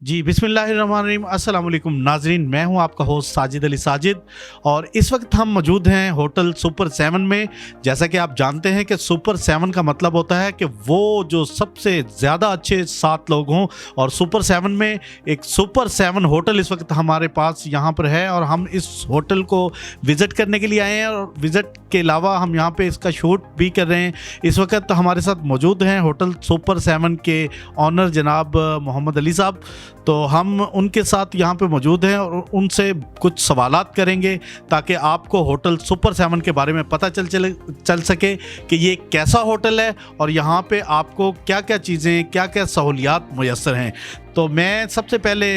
जी बिस्मिल्लाहिर्रहमानिर्रहीम। अस्सलाम वालेकुम नाजरीन, मैं हूं आपका होस्ट साजिद अली साजिद और इस वक्त हम मौजूद हैं होटल सुपर 7 में। जैसा कि आप जानते हैं कि सुपर 7 का मतलब होता है कि वो जो सबसे ज़्यादा अच्छे 7 लोग हों, और सुपर 7 में एक सुपर 7 होटल इस वक्त हमारे पास यहाँ पर है और हम इस होटल को विज़िट करने के लिए आए हैं। और विज़िट के अलावा हम यहाँ पे इसका शूट भी कर रहे हैं। इस वक्त हमारे साथ मौजूद हैं होटल सुपर 7 के ऑनर जनाब मोहम्मद अली साहब। तो हम उनके साथ यहाँ पे मौजूद हैं और उनसे कुछ सवालात करेंगे ताकि आपको होटल सुपर 7 के बारे में पता चल सके कि ये कैसा होटल है और यहाँ पे आपको क्या क्या चीज़ें, क्या क्या सहूलियात मुयस्सर हैं। तो मैं सबसे पहले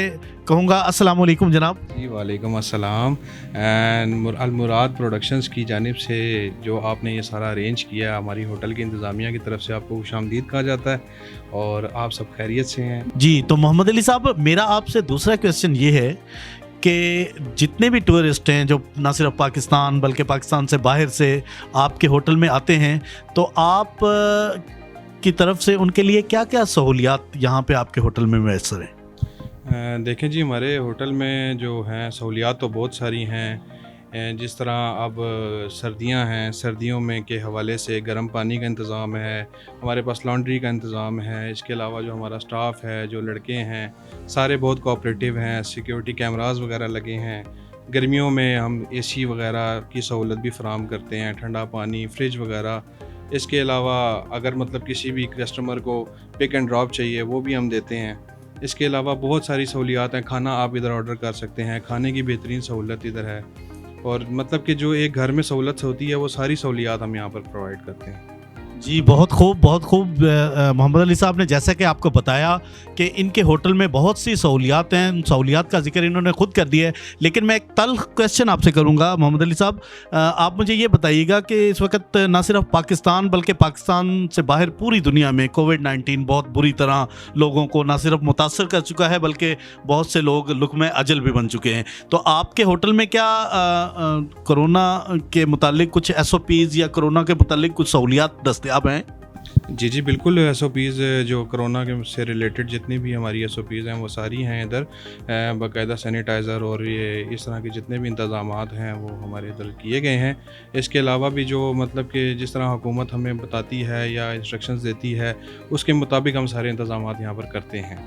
कहूँगा अस्सलाम वालेकुम जनाब। जी वालेकुम अस्सलाम। एंड अलमुराद प्रोडक्शंस की जानिब से जो आपने ये सारा अरेंज किया, हमारी होटल की इंतज़ामिया की तरफ से आपको खुशामदीद कहा जाता है और आप सब खैरियत से हैं। जी, तो मोहम्मद अली साहब, मेरा आपसे दूसरा क्वेश्चन ये है कि जितने भी टूरिस्ट हैं जो ना सिर्फ पाकिस्तान बल्कि पाकिस्तान से बाहर से आपके होटल में आते हैं, तो आप की तरफ से उनके लिए क्या क्या सहूलियात यहाँ पे आपके होटल में मैसर हैं? देखें जी, हमारे होटल में जो हैं सहूलियात तो बहुत सारी हैं। जिस तरह अब सर्दियां हैं, सर्दियों में के हवाले से गर्म पानी का इंतज़ाम है, हमारे पास लॉन्ड्री का इंतज़ाम है। इसके अलावा जो हमारा स्टाफ है, जो लड़के हैं, सारे बहुत कोऑपरेटिव हैं। सिक्योरिटी कैमरास वगैरह लगे हैं। गर्मियों में हम एसी वगैरह की सहूलत भी फ़राहम करते हैं, ठंडा पानी, फ्रिज वगैरह। इसके अलावा अगर मतलब किसी भी कस्टमर को पिक एंड ड्रॉप चाहिए, वो भी हम देते हैं। इसके अलावा बहुत सारी सहूलियात हैं। खाना आप इधर ऑर्डर कर सकते हैं, खाने की बेहतरीन सहूलत इधर है। और मतलब कि जो एक घर में सहूलत होती है, वो सारी सहूलियात हम यहाँ पर प्रोवाइड करते हैं। जी, बहुत खूब, बहुत खूब। मोहम्मद अली साहब ने जैसा कि आपको बताया कि इनके होटल में बहुत सी सहूलियात हैं, उन सहूलियात का जिक्र इन्होंने खुद कर दिया है। लेकिन मैं एक तल्ख क्वेश्चन आपसे करूंगा मोहम्मद अली साहब। आप मुझे ये बताइएगा कि इस वक्त ना सिर्फ पाकिस्तान बल्कि पाकिस्तान से बाहर पूरी दुनिया में कोविड-19 बहुत बुरी तरह लोगों को ना सिर्फ मुतासर कर चुका है बल्कि बहुत से लोग लुक़्मे अजल भी बन चुके हैं। तो आपके होटल में क्या कोरोना के मुतालिक कुछ SOPs या कोरोना के मुतालिक कुछ सहूलियात दस्तयाब हैं? जी बिल्कुल। SOPs जो कोरोना के से रिलेटेड जितनी भी हमारी SOPs हैं वो सारी हैं इधर। बाकायदा सैनिटाइज़र और ये इस तरह के जितने भी इंतज़ामात हैं वो हमारे इधर किए गए हैं। इसके अलावा भी जो मतलब कि जिस तरह हुकूमत हमें बताती है या इंस्ट्रक्शंस देती है, उसके मुताबिक हम सारे इंतज़ामात यहाँ पर करते हैं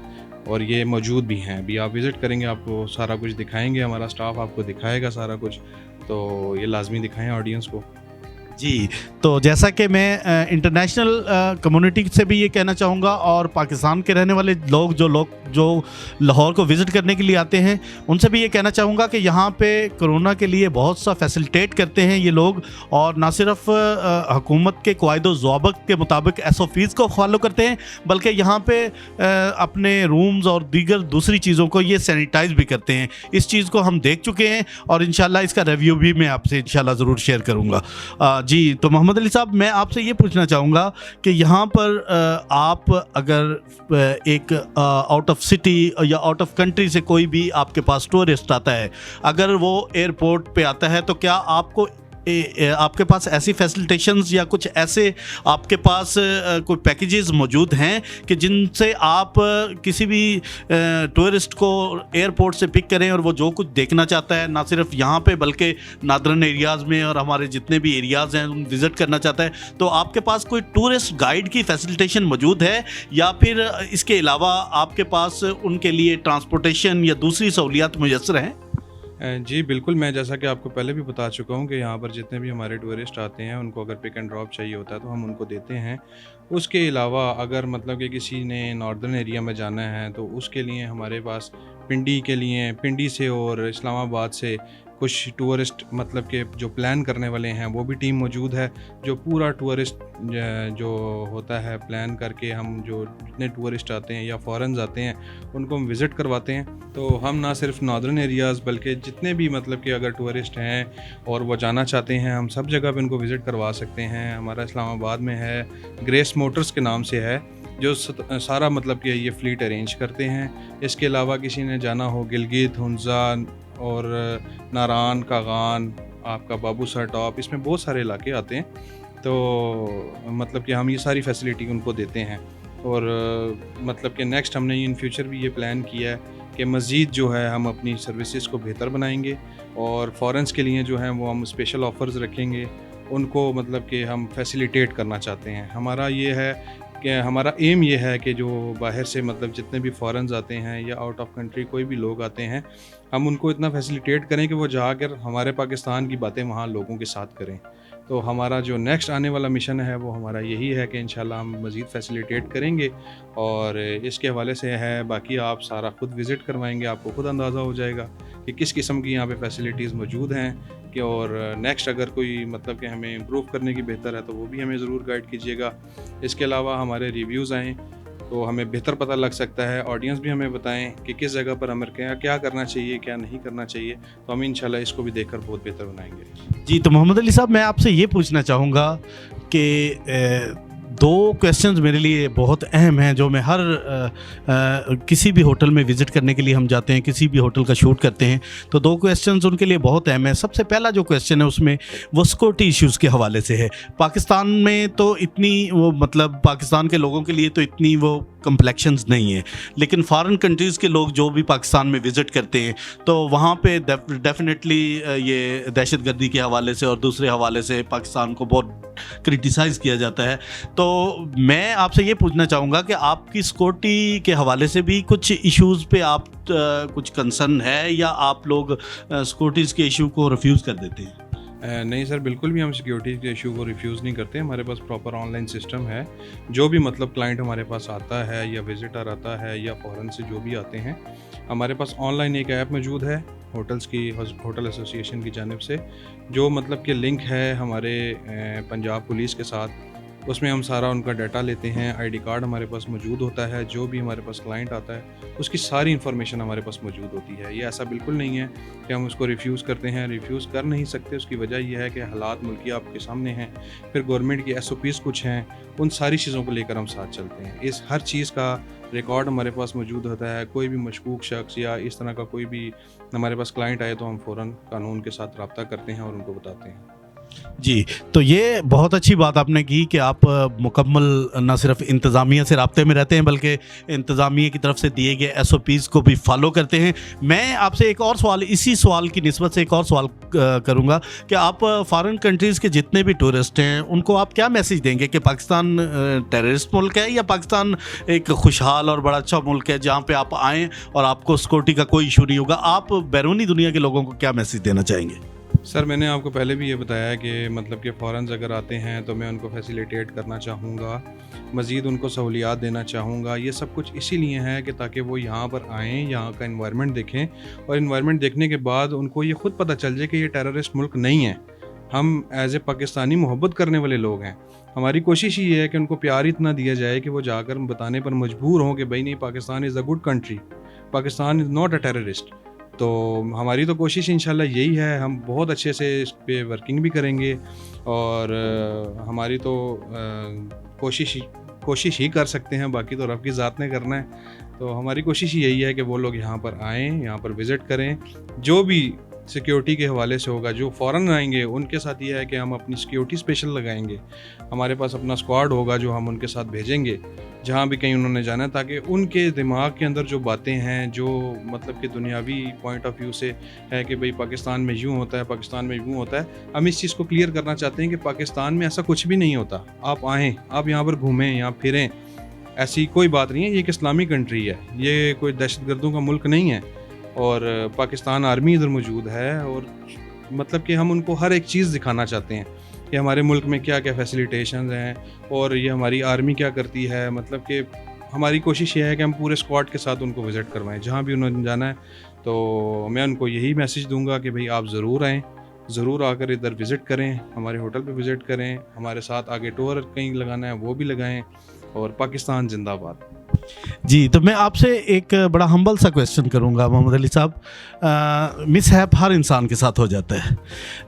और ये मौजूद भी हैं। अभी आप विज़िट करेंगे, आपको सारा कुछ दिखाएंगे, हमारा स्टाफ आपको दिखाएगा सारा कुछ। तो ये लाजमी दिखाएं ऑडियंस को। जी, तो जैसा कि मैं इंटरनेशनल कम्युनिटी से भी ये कहना चाहूँगा और पाकिस्तान के रहने वाले लोग जो लाहौर को विज़िट करने के लिए आते हैं, उनसे भी ये कहना चाहूँगा कि यहाँ पे कोरोना के लिए बहुत सा फैसिलिटेट करते हैं ये लोग। और ना सिर्फ हुकूमत के क़वाइद-ओ-ज़वाबित के मुताबिक SOPs को फॉलो करते हैं बल्कि यहाँ पे अपने रूम्स और दीगर दूसरी चीज़ों को ये सैनिटाइज़ भी करते हैं। इस चीज़ को हम देख चुके हैं और इंशाल्लाह इसका रिव्यू भी मैं आपसे इंशाल्लाह ज़रूर शेयर करूँगा। जी, तो मोहम्मद अली साहब, मैं आपसे ये पूछना चाहूँगा कि यहाँ पर आप अगर एक आउट ऑफ सिटी या आउट ऑफ कंट्री से कोई भी आपके पास टूरिस्ट आता है, अगर वो एयरपोर्ट पे आता है, तो क्या आपके पास ऐसी फैसिलिटेशंस या कुछ ऐसे आपके पास कोई पैकेजेस मौजूद हैं कि जिनसे आप किसी भी टूरिस्ट को एयरपोर्ट से पिक करें और वो जो कुछ देखना चाहता है, ना सिर्फ यहाँ पे बल्कि नादरन एरियाज़ में और हमारे जितने भी एरियाज़ हैं उन विज़िट करना चाहता है, तो आपके पास कोई टूरिस्ट गाइड की फैसिलिटेशन मौजूद है या फिर इसके अलावा आपके पास उनके लिए ट्रांसपोर्टेशन या दूसरी सहूलियात मुयस्सर हैं? जी बिल्कुल। मैं जैसा कि आपको पहले भी बता चुका हूँ कि यहाँ पर जितने भी हमारे टूरिस्ट आते हैं, उनको अगर पिक एंड ड्रॉप चाहिए होता है तो हम उनको देते हैं। उसके अलावा अगर मतलब कि किसी ने नॉर्दर्न एरिया में जाना है तो उसके लिए हमारे पास पिंडी से और इस्लामाबाद से कुछ टूरिस्ट मतलब कि जो प्लान करने वाले हैं वो भी टीम मौजूद है, जो पूरा टूरिस्ट जो होता है प्लान करके हम जो जितने टूरिस्ट आते हैं या फॉरेनर्स आते हैं उनको हम विज़िट करवाते हैं। तो हम ना सिर्फ नॉर्दर्न एरियाज़ बल्कि जितने भी मतलब कि अगर टूरिस्ट हैं और वो जाना चाहते हैं, हम सब जगह पे उनको विज़िट करवा सकते हैं। हमारा इस्लामाबाद में है, ग्रेस मोटर्स के नाम से है, जो सारा मतलब कि ये फ़्लीट अरेंज करते हैं। इसके अलावा किसी ने जाना हो गिलगित, हुंज़ा और नारान, कागान, आपका बाबू सर टॉप, इसमें बहुत सारे इलाके आते हैं। तो मतलब कि हम ये सारी फैसिलिटी उनको देते हैं। اور مطلب کہ نیکسٹ ہم نے ان فیوچر بھی یہ پلان کیا ہے کہ مزید جو ہے ہم اپنی سروسز کو بہتر بنائیں گے، اور فارنس کے لیے جو ہیں وہ ہم اسپیشل آفرز رکھیں گے، ان کو مطلب کہ ہم فیسیلیٹیٹ کرنا چاہتے ہیں۔ ہمارا یہ ہے کہ ہمارا ایم یہ ہے کہ جو باہر سے مطلب جتنے بھی فارنز آتے ہیں یا آؤٹ آف کنٹری کوئی بھی لوگ آتے ہیں، ہم ان کو اتنا فیسیلیٹیٹ کریں کہ وہ جا کر ہمارے پاکستان کی باتیں وہاں لوگوں کے ساتھ کریں۔ تو ہمارا جو نیکسٹ آنے والا مشن ہے وہ ہمارا یہی ہے کہ انشاءاللہ ہم مزید فیسیلیٹیٹ کریں گے، اور اس کے حوالے سے ہے باقی آپ سارا خود وزٹ کروائیں گے، آپ کو خود اندازہ ہو جائے گا کہ کس قسم کی یہاں پہ فیسیلیٹیز موجود ہیں کہ، اور نیکسٹ اگر کوئی مطلب کہ ہمیں امپروو کرنے کی بہتر ہے تو وہ بھی ہمیں ضرور گائیڈ کیجیے گا۔ اس کے علاوہ ہمارے ریویوز آئیں تو ہمیں بہتر پتہ لگ سکتا ہے، آڈینس بھی ہمیں بتائیں کہ کس جگہ پر ہمیں کیا کرنا چاہیے کیا نہیں کرنا چاہیے، تو ہم انشاءاللہ اس کو بھی دیکھ کر بہت بہتر بنائیں گے۔ جی، تو محمد علی صاحب، میں آپ سے یہ پوچھنا چاہوں گا کہ دو کویسچنز میرے لیے بہت اہم ہیں جو میں ہر کسی بھی ہوٹل میں وزٹ کرنے کے لیے ہم جاتے ہیں، کسی بھی ہوٹل کا شوٹ کرتے ہیں، تو دو کویسچنز ان کے لیے بہت اہم ہیں۔ سب سے پہلا جو کویسچن ہے اس میں وہ سیکورٹی ایشوز کے حوالے سے ہے۔ پاکستان میں تو اتنی وہ مطلب پاکستان کے لوگوں کے لیے تو اتنی وہ کمپلیکشنز نہیں ہیں، لیکن فارن کنٹریز کے لوگ جو بھی پاکستان میں وزٹ کرتے ہیں تو وہاں پہ ڈیفینیٹلی یہ دہشت گردی کے حوالے سے اور دوسرے حوالے سے پاکستان کو بہت کرٹیسائز کیا جاتا ہے۔ تو میں آپ سے یہ پوچھنا چاہوں گا کہ آپ کی سیکورٹی کے حوالے سے بھی کچھ ایشوز پہ آپ کچھ کنسرن ہے، یا آپ لوگ سیکورٹیز کے ایشو کو ریفیوز کر دیتے ہیں؟ نہیں سر، بالکل بھی ہم سیکیورٹی کے ایشو کو ریفیوز نہیں کرتے۔ ہمارے پاس پراپر آن لائن سسٹم ہے، جو بھی مطلب کلائنٹ ہمارے پاس آتا ہے یا وزٹر آتا ہے یا فارن سے جو بھی آتے ہیں، ہمارے پاس آن لائن ایک ایپ موجود ہے ہوٹلز کی، ہوٹل ایسوسیشن کی جانب سے، جو مطلب کہ لنک ہے ہمارے پنجاب پولیس کے ساتھ۔ اس میں ہم سارا ان کا ڈیٹا لیتے ہیں، آئی ڈی کارڈ ہمارے پاس موجود ہوتا ہے، جو بھی ہمارے پاس کلائنٹ آتا ہے اس کی ساری انفارمیشن ہمارے پاس موجود ہوتی ہے۔ یہ ایسا بالکل نہیں ہے کہ ہم اس کو ریفیوز کرتے ہیں، ریفیوز کر نہیں سکتے۔ اس کی وجہ یہ ہے کہ حالات ملکی آپ کے سامنے ہیں، پھر گورنمنٹ کی ایس او پیز کچھ ہیں، ان ساری چیزوں کو لے کر ہم ساتھ چلتے ہیں۔ اس ہر چیز کا ریکارڈ ہمارے پاس موجود ہوتا ہے۔ کوئی بھی مشکوک شخص یا اس طرح کا کوئی بھی ہمارے پاس کلائنٹ آئے تو ہم فوراً قانون کے ساتھ رابطہ کرتے ہیں اور ان کو بتاتے ہیں۔ جی، تو یہ بہت اچھی بات آپ نے کی کہ آپ مکمل نہ صرف انتظامیہ سے رابطے میں رہتے ہیں بلکہ انتظامیہ کی طرف سے دیے گئے ایس او پیز کو بھی فالو کرتے ہیں۔ میں آپ سے ایک اور سوال، اسی سوال کی نسبت سے ایک اور سوال کروں گا کہ آپ فارن کنٹریز کے جتنے بھی ٹورسٹ ہیں ان کو آپ کیا میسیج دیں گے کہ پاکستان ٹیررسٹ ملک ہے یا پاکستان ایک خوشحال اور بڑا اچھا ملک ہے جہاں پہ آپ آئیں اور آپ کو سیکورٹی کا کوئی ایشو نہیں ہوگا؟ آپ بیرونی دنیا کے لوگوں کو کیا میسیج دینا چاہیں گے؟ سر، میں نے آپ کو پہلے بھی یہ بتایا کہ مطلب کہ فارنز اگر آتے ہیں تو میں ان کو فیسیلیٹیٹ کرنا چاہوں گا، مزید ان کو سہولیات دینا چاہوں گا۔ یہ سب کچھ اسی لیے ہے کہ تاکہ وہ یہاں پر آئیں، یہاں کا انوائرمنٹ دیکھیں، اور انوائرمنٹ دیکھنے کے بعد ان کو یہ خود پتہ چل جائے کہ یہ ٹیررسٹ ملک نہیں ہے۔ ہم ایز اے پاکستانی محبت کرنے والے لوگ ہیں۔ ہماری کوشش یہ ہے کہ ان کو پیار اتنا دیا جائے کہ وہ جا کر بتانے پر مجبور ہوں کہ بھائی نہیں، Pakistan is a good country, Pakistan is not a terrorist. تو ہماری تو کوشش انشاءاللہ یہی ہے، ہم بہت اچھے سے اس پہ ورکنگ بھی کریں گے، اور ہماری تو کوشش ہی کر سکتے ہیں، باقی تو رب کی ذات نے کرنا ہے۔ تو ہماری کوشش یہی ہے کہ وہ لوگ یہاں پر آئیں، یہاں پر وزٹ کریں، جو بھی سیکیورٹی کے حوالے سے ہوگا، جو فوراً آئیں گے ان کے ساتھ یہ ہے کہ ہم اپنی سیکیورٹی اسپیشل لگائیں گے۔ ہمارے پاس اپنا اسکواڈ ہوگا جو ہم ان کے ساتھ بھیجیں گے جہاں بھی کہیں انہوں نے جانا ہے، تاکہ ان کے دماغ کے اندر جو باتیں ہیں، جو مطلب کہ دنیاوی پوائنٹ آف ویو سے ہے کہ بھئی پاکستان میں یوں ہوتا ہے، پاکستان میں یوں ہوتا ہے، ہم اس چیز کو کلیئر کرنا چاہتے ہیں کہ پاکستان میں ایسا کچھ بھی نہیں ہوتا۔ آپ آئیں، آپ یہاں پر گھومیں، یہاں پھریں، ایسی کوئی بات نہیں ہے۔ یہ ایک اسلامی کنٹری ہے، یہ کوئی دہشت گردوں کا ملک نہیں ہے، اور پاکستان آرمی ادھر موجود ہے، اور مطلب کہ ہم ان کو ہر ایک چیز دکھانا چاہتے ہیں کہ ہمارے ملک میں کیا کیا فیسیلیٹیشنز ہیں، اور یہ ہماری آرمی کیا کرتی ہے۔ مطلب کہ ہماری کوشش یہ ہے کہ ہم پورے اسکواڈ کے ساتھ ان کو وزٹ کروائیں جہاں بھی انہوں نے جانا ہے۔ تو میں ان کو یہی میسیج دوں گا کہ بھئی آپ ضرور آئیں، ضرور آ کر ادھر وزٹ کریں، ہمارے ہوٹل پہ وزٹ کریں، ہمارے ساتھ آگے ٹور کہیں لگانا ہے وہ بھی لگائیں، اور پاکستان زندہ باد۔ जी, तो मैं आपसे एक बड़ा हम्बल सा क्वेश्चन करूंगा मोहम्मद अली साहब। मिसहैप हर इंसान के साथ हो जाता है,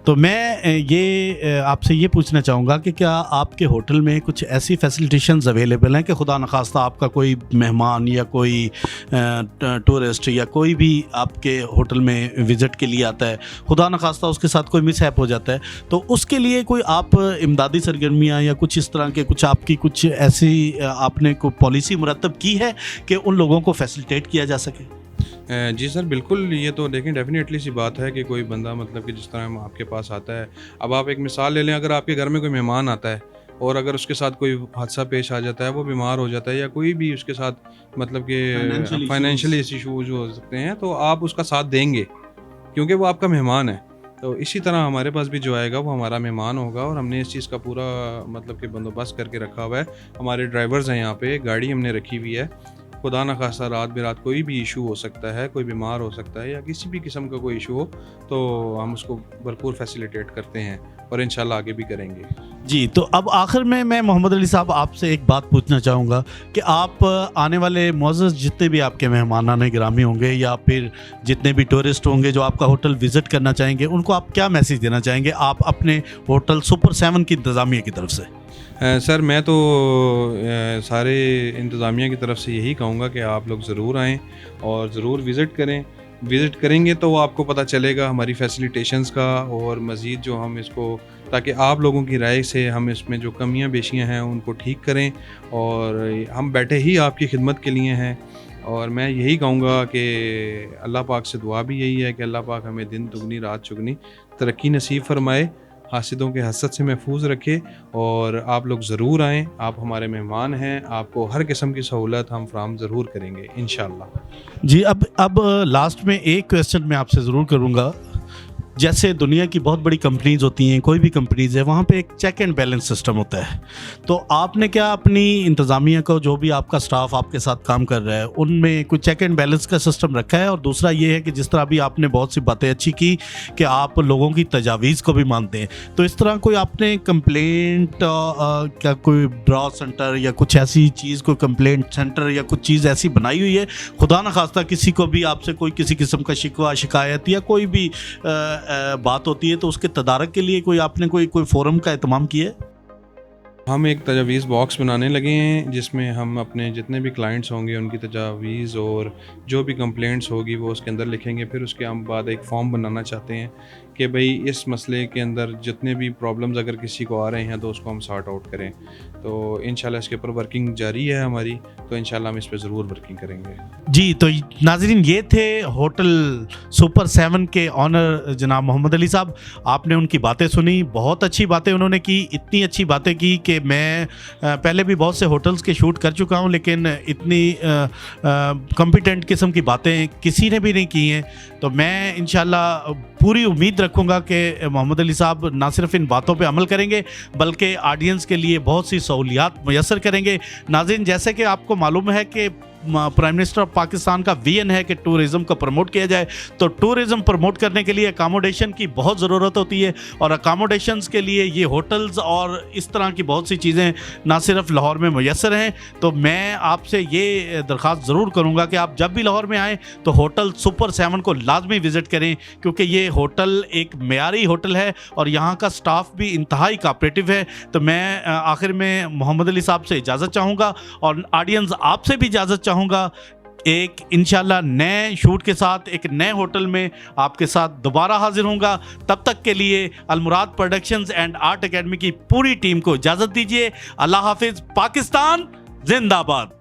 तो मैं ये आपसे ये पूछना चाहूँगा कि क्या आपके होटल में कुछ ऐसी फैसिलिटेशंस अवेलेबल हैं कि खुदा न खास्ता आपका कोई मेहमान या कोई टूरिस्ट या कोई भी आपके होटल में विज़िट के लिए आता है, खुदा न खास्ता उसके साथ कोई मिसहैप हो जाता है, तो उसके लिए कोई आप इमदादी सरगर्मियाँ या कुछ इस तरह के कुछ आपकी कुछ ऐसी आपने कोई पॉलिसी मुरतब की है कि उन लोगों को फैसिलिटेट किया जा सके? जी सर, बिल्कुल। ये तो देखें डेफ़िनेटली सी बात है कि कोई बंदा मतलब कि जिस तरह हम आपके पास आता है, अब आप एक मिसाल ले लें, अगर आपके घर में कोई मेहमान आता है और अगर उसके साथ कोई हादसा पेश आ जाता है, वो बीमार हो जाता है या कोई भी उसके साथ मतलब कि फाइनेंशियली इश्यूज़ हो सकते हैं, तो आप उसका साथ देंगे क्योंकि वो आपका मेहमान है। तो इसी तरह हमारे पास भी जो आएगा वो हमारा मेहमान होगा और हमने इस चीज़ का पूरा मतलब कि बंदोबस्त करके रखा हुआ है। हमारे ड्राइवर्स हैं यहाँ पे, गाड़ी हमने रखी हुई है। खुदा न खास्ता रात बेरात कोई भी इशू हो सकता है, कोई बीमार हो सकता है या किसी भी किस्म का कोई इशू हो, तो हम उसको भरपूर फैसिलिटेट करते हैं और इंशाल्लाह आगे भी करेंगे। जी, तो अब आखिर में मैं मोहम्मद अली साहब आपसे एक बात पूछना चाहूँगा कि आप आने वाले मुअज़्ज़ज़ जितने भी आपके मेहमानान गिरामी होंगे या फिर जितने भी टूरिस्ट होंगे जो आपका होटल विज़िट करना चाहेंगे, उनको आप क्या मैसेज देना चाहेंगे आप अपने होटल सुपर 7 की इंतज़ामिया की तरफ से? सर, मैं तो सारे इंतज़ामिया की तरफ से यही कहूँगा कि आप लोग ज़रूर आएँ और ज़रूर विज़िट करें। विज़िट करेंगे तो आपको पता चलेगा हमारी फैसिलिटेशंस का और मज़ीद जो हम इसको, ताकि आप लोगों की राय से हम इसमें जो कमियां बेशियां हैं उनको ठीक करें, और हम बैठे ही आपकी खिदमत के लिए हैं। और मैं यही कहूँगा कि अल्लाह पाक से दुआ भी यही है कि अल्लाह पाक हमें दिन दुगनी रात चुगनी तरक्की नसीब फरमाए, हासिदों के हसद से महफूज रखे, और आप लोग ज़रूर आएँ। आप हमारे मेहमान हैं, आपको हर किस्म की सहूलत हम फराहम ज़रूर करेंगे इंशाअल्लाह। जी, अब लास्ट में एक क्वेश्चन मैं आपसे ज़रूर करूँगा। जैसे दुनिया की बहुत बड़ी कंपनीज़ होती हैं, कोई भी कंपनीज़ है, वहाँ पे एक चेक एंड बैलेंस सिस्टम होता है, तो आपने क्या अपनी इंतज़ामिया को, जो भी आपका स्टाफ आपके साथ काम कर रहा है, उनमें कोई चेक एंड बैलेंस का सिस्टम रखा है? और दूसरा ये है कि जिस तरह भी आपने बहुत सी बातें अच्छी की कि आप लोगों की तजावीज़ को भी मानते हैं, तो इस तरह कोई आपने कंप्लेंट क्या कोई ड्रॉ सेंटर या कुछ ऐसी चीज़, कोई कंप्लेंट सेंटर या कुछ चीज़ ऐसी बनाई हुई है, खुदा न खास्ता किसी को भी आपसे कोई किसी किस्म का शिकवा शिकायत या कोई भी बात होती है तो उसके तदारक के लिए कोई आपने कोई फोरम का एहतमाम किया है? हम एक तजावीज़ बॉक्स बनाने लगे हैं जिसमें हम अपने जितने भी क्लाइंट्स होंगे उनकी तजावीज़ और जो भी कंप्लेंट्स होगी वो उसके अंदर लिखेंगे। फिर उसके हम बाद एक फॉर्म बनाना चाहते हैं कि भाई इस मसले के अंदर जितने भी प्रॉब्लम्स अगर किसी को आ रहे हैं तो उसको हम सॉर्ट आउट करें। तो इंशाल्लाह इसके ऊपर वर्किंग जारी है हमारी, तो इंशाल्लाह हम इस पर ज़रूर वर्किंग करेंगे। जी, तो नाज़रीन, ये थे होटल सुपर 7 के ऑनर जनाब मोहम्मद अली साहब। आपने उनकी बातें सुनी, बहुत अच्छी बातें उन्होंने की, इतनी अच्छी बातें की कि मैं पहले भी बहुत से होटल्स के शूट कर चुका हूँ, लेकिन इतनी कॉम्पिटेंट किस्म की बातें किसी ने भी नहीं की हैं। तो मैं इंशाल्लाह पूरी उम्मीद रखूँगा कि मोहम्मद अली साहब ना सिर्फ इन बातों पे अमल करेंगे बल्कि ऑडियंस के लिए बहुत सी सहूलियात मुयस्सर करेंगे। नाज़रीन, जैसे कि आपको मालूम है कि प्राइम मिनिस्टर ऑफ पाकिस्तान का विजन है कि टूरिज़म को प्रमोट किया जाए, तो टूरिज़म प्रमोट करने के लिए अकामोडेशन की बहुत ज़रूरत होती है, और अकामोडेशंस के लिए ये होटल्स और इस तरह की बहुत सी चीज़ें ना सिर्फ लाहौर में मुयस्सर हैं। तो मैं आपसे ये दरख्वास्त ज़रूर करूँगा कि आप जब भी लाहौर में आएँ तो होटल सुपर 7 को लाजमी विज़िट करें, क्योंकि ये होटल एक मेयारी होटल है और यहाँ का स्टाफ भी इंतहाई कोऑपरेटिव है। तो मैं आखिर में मोहम्मद अली साहब से इजाज़त चाहूँगा और ऑडियंस आपसे भी इजाज़त चाहूँगा। एक इंशाल्लाह नए शूट के साथ एक नए होटल में आपके साथ दोबारा हाजिर होऊंगा। तब तक के लिए अलमुराद प्रोडक्शंस एंड आर्ट एकेडमी की पूरी टीम को इजाज़त दीजिए। अल्लाह हाफिज़। पाकिस्तान जिंदाबाद।